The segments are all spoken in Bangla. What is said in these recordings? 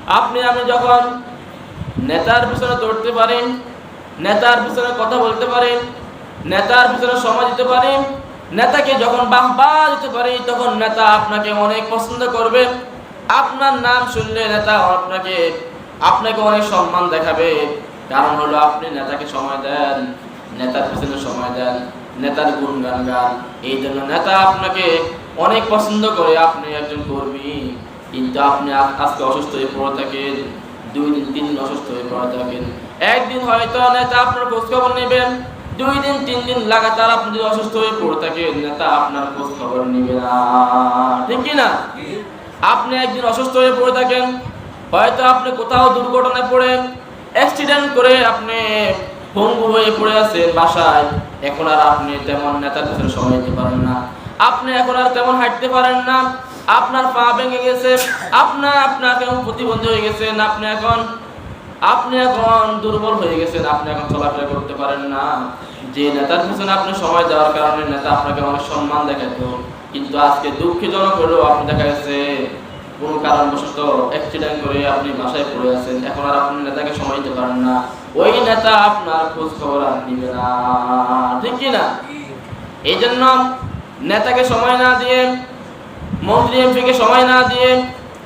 আপনি আমি যখন নেতার পিছনে দৌড়তে পারি, নেতার পিছনে কথা বলতে পারি, নেতার পিছনে সময় দিতে পারি, নেতাকে যখন বাহবা দিতে পারি, তখন নেতা আপনাকে অনেক পছন্দ করবে। আপনার নাম শুনলে নেতা আপনাকে অনেক সম্মান দেখাবে। কারণ হলো আপনি নেতাকে সময় দেন, নেতার পিছনে সময় দেন, নেতার গুণগান গান। এই জন্য নেতা আপনাকে অনেক পছন্দ করে, আপনি একজন কর্মী। কিন্তু আপনি আজকে অসুস্থ হয়ে পড়ে থাকেন, 2 দিন 3 দিন অসুস্থ হয়ে পড়ে থাকেন। একদিন হয়তো নেতা আপনার খোঁজ খবর নেবেন, 2 দিন 3 দিন লাগাতার আপনি যদি অসুস্থ হয়ে পড়ে থাকেন, নেতা আপনার খোঁজ খবর নেবে না, ঠিক কি না? আপনি একদিন অসুস্থ হয়ে পড়ে থাকেন, হয়তো আপনি কোথাও দুর্ঘটনায় পড়ে অ্যাক্সিডেন্ট করে আপনি পঙ্গু হয়ে পড়ে আছেন বাসায়। এখন আর আপনি তেমন নেতার পিছনে সময় দিতে পারেন না, আপনি এখন আর তেমন হাঁটতে পারেন না, আপনার পা ভেঙে গেছে, আপনাকে প্রতিবন্ধী হয়ে গেছেন, আপনি এখন দুর্বল হয়ে গেছেন, আপনি এখন চলাফেরা করতে পারেন না। যে নেতার পিছনে আপনি সময় দেওয়ার কারণে নেতা আপনাকে অনেক সম্মান দেখাতো, কিন্তু আজকে দুঃখজনক হলেও আপনি দেখা গেছে কোনো কারণবশত অ্যাক্সিডেন্ট করে আপনি বাসায় পড়ে আছেন, এখন আর আপনি নেতাকে সময় দিতে পারেন না। ওই নেতা আপনার খোঁজ খবর আর নিবে না, ঠিক কি না? এই জন্য নেতাকে সময় না দিয়ে, মন্ত্রী এমপিকে সময় না দিয়ে,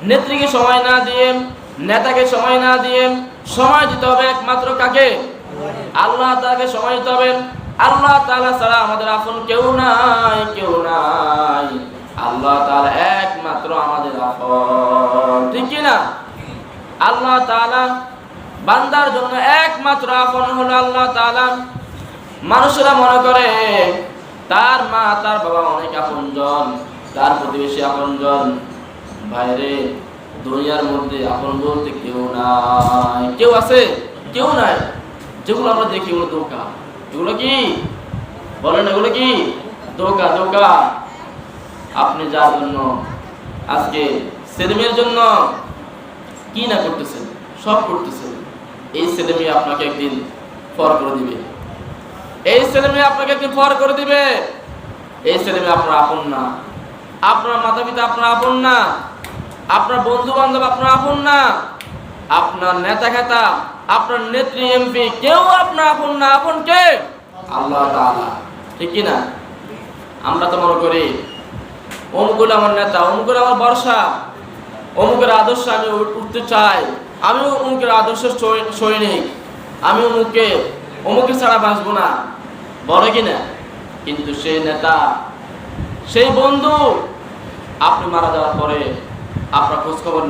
নেত্রীকে সময় না দিয়ে, নেতাকে সময় না দিয়ে সময় দিতে হবে একমাত্র কাকে? আল্লাহ তাআলাকে সময় দিতে হবে। আল্লাহ তাআলা ছাড়া আমাদের আপন কেউ নাই, কেউ নাই। আল্লাহ তাআলা একমাত্র আমাদের আপন, ঠিক কি না? আল্লাহ তাআলা বান্দার জন্য একমাত্র আপন হলো আল্লাহ তাআলা। মানুষেরা মনে করে তার মা তার বাবা অনেক আপনজন, তার প্রতিবেশী আপনজন। বাইরে দুনিয়ার মধ্যে আপন বলতে কেউ নাই। কেউ আছে? কেউ নাই। যেগুলো আমরা দেখি এগুলো ধোঁকা। এগুলো কি বলেন? এগুলো কি ধোঁকা, ধোঁকা। আপনি যার জন্য আজকে ছেলেমেয়ের জন্য কি না করতেছেন, সব করতেছেন, এই ছেলেমেয়ে আপনাকে একদিন ফর করে দিবে। এই ছেলেমেয়ে আপনাকে একদিন ফর করে দিবে। এই ছেলেমেয়ে আপনার আপন না, আপনার মাতা পিতা আপনার আপন না, আপনার বন্ধু বান্ধব আপনার আপন না, আপনার নেতা খেতা, আপনার নেত্রী এমপি কেউ আপনার আপন না। আপন কে? আল্লাহ তাআলা, ঠিক কি না? আমরা তো মনে করি অমুকুল আমার নেতা, অমুকুল আমার ভরসা, অমুকের আদর্শ আমি উঠতে চাই, আমিও অমুকের আদর্শ সৈনিক, আমি অমুকে ছাড়া বাঁচবো না, বলে কিনা? কিন্তু সেই নেতা, সেই বন্ধু আপনি মারা যাওয়ার পরে আপনার খোঁজ খবর